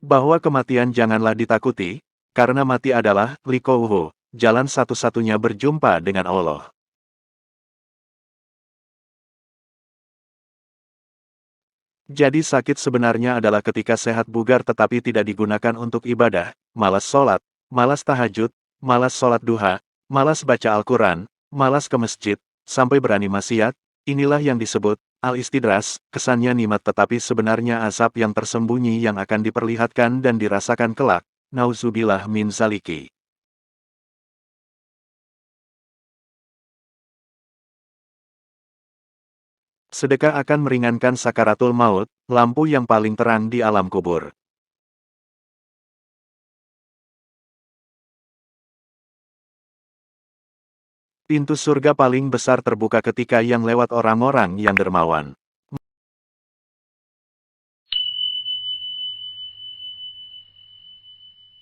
Bahwa kematian janganlah ditakuti, karena mati adalah, liqa'uhu, jalan satu-satunya berjumpa dengan Allah. Jadi sakit sebenarnya adalah ketika sehat bugar tetapi tidak digunakan untuk ibadah, malas sholat, malas tahajud, malas sholat duha, malas baca Al-Quran, malas ke masjid, sampai berani maksiat. Inilah yang disebut al-istidras, kesannya nikmat tetapi sebenarnya azab yang tersembunyi yang akan diperlihatkan dan dirasakan kelak. Nauzubillah min zaliki. Sedekah akan meringankan sakaratul maut, lampu yang paling terang di alam kubur. Pintu surga paling besar terbuka ketika yang lewat orang-orang yang dermawan.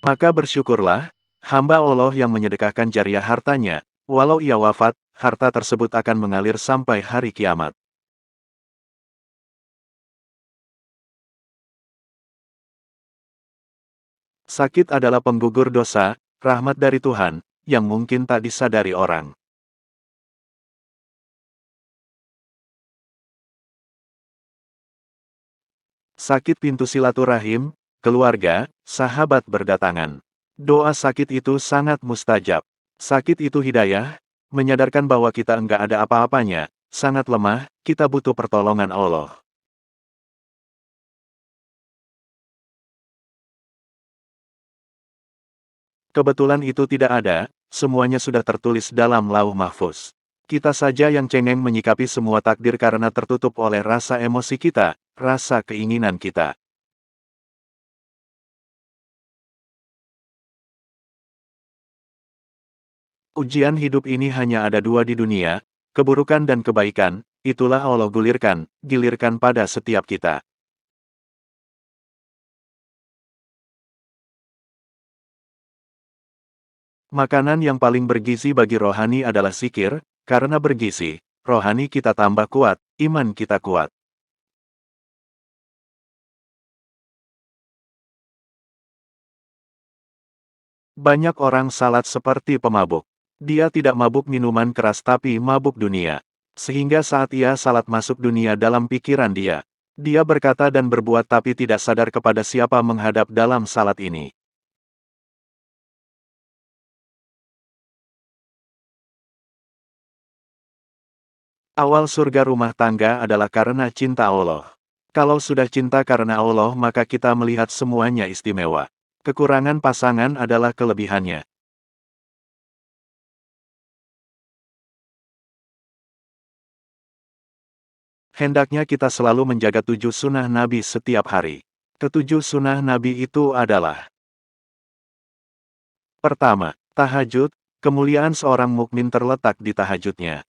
Maka bersyukurlah, hamba Allah yang menyedekahkan jariah hartanya, walau ia wafat, harta tersebut akan mengalir sampai hari kiamat. Sakit adalah penggugur dosa, rahmat dari Tuhan, yang mungkin tak disadari orang. Sakit pintu silaturahim, keluarga, sahabat berdatangan. Doa sakit itu sangat mustajab. Sakit itu hidayah, menyadarkan bahwa kita enggak ada apa-apanya, sangat lemah, kita butuh pertolongan Allah. Kebetulan itu tidak ada, semuanya sudah tertulis dalam lauh mahfuz. Kita saja yang cengeng menyikapi semua takdir karena tertutup oleh rasa emosi kita, rasa keinginan kita. Ujian hidup ini hanya ada dua di dunia, keburukan dan kebaikan, itulah Allah gilirkan pada setiap kita. Makanan yang paling bergizi bagi rohani adalah zikir, karena bergizi, rohani kita tambah kuat, iman kita kuat. Banyak orang salat seperti pemabuk. Dia tidak mabuk minuman keras tapi mabuk dunia. Sehingga saat ia salat masuk dunia dalam pikiran dia. Dia berkata dan berbuat tapi tidak sadar kepada siapa menghadap dalam salat ini. Awal surga rumah tangga adalah karena cinta Allah. Kalau sudah cinta karena Allah maka kita melihat semuanya istimewa. Kekurangan pasangan adalah kelebihannya. Hendaknya kita selalu menjaga 7 sunnah Nabi setiap hari. Ketujuh sunnah Nabi itu adalah: pertama, tahajud, kemuliaan seorang mukmin terletak di tahajudnya.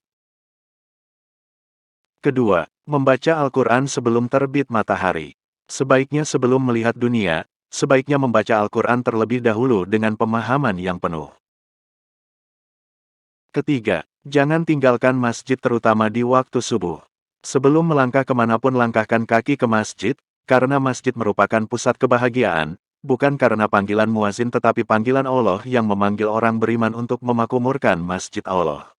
Kedua, membaca Al-Quran sebelum terbit matahari. Sebaiknya sebelum melihat dunia, sebaiknya membaca Al-Quran terlebih dahulu dengan pemahaman yang penuh. Ketiga, jangan tinggalkan masjid terutama di waktu subuh. Sebelum melangkah kemanapun langkahkan kaki ke masjid, karena masjid merupakan pusat kebahagiaan, bukan karena panggilan muazin tetapi panggilan Allah yang memanggil orang beriman untuk memakmurkan masjid Allah.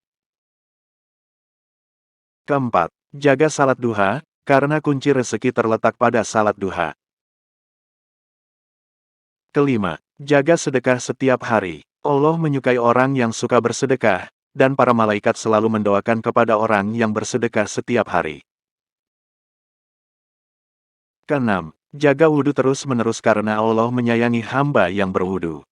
Keempat, jaga salat duha, karena kunci rezeki terletak pada salat duha. Kelima, jaga sedekah setiap hari. Allah menyukai orang yang suka bersedekah, dan para malaikat selalu mendoakan kepada orang yang bersedekah setiap hari. Keenam, jaga wudhu terus-menerus karena Allah menyayangi hamba yang berwudhu.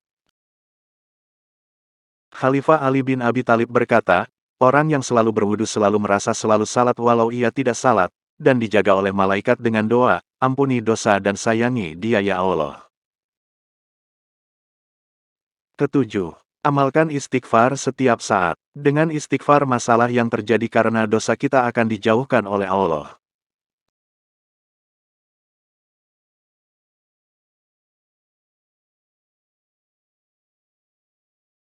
Khalifah Ali bin Abi Thalib berkata, orang yang selalu berwudhu selalu merasa selalu salat walau ia tidak salat, dan dijaga oleh malaikat dengan doa, ampuni dosa dan sayangi dia ya Allah. Ketujuh, amalkan istighfar setiap saat. Dengan istighfar masalah yang terjadi karena dosa kita akan dijauhkan oleh Allah.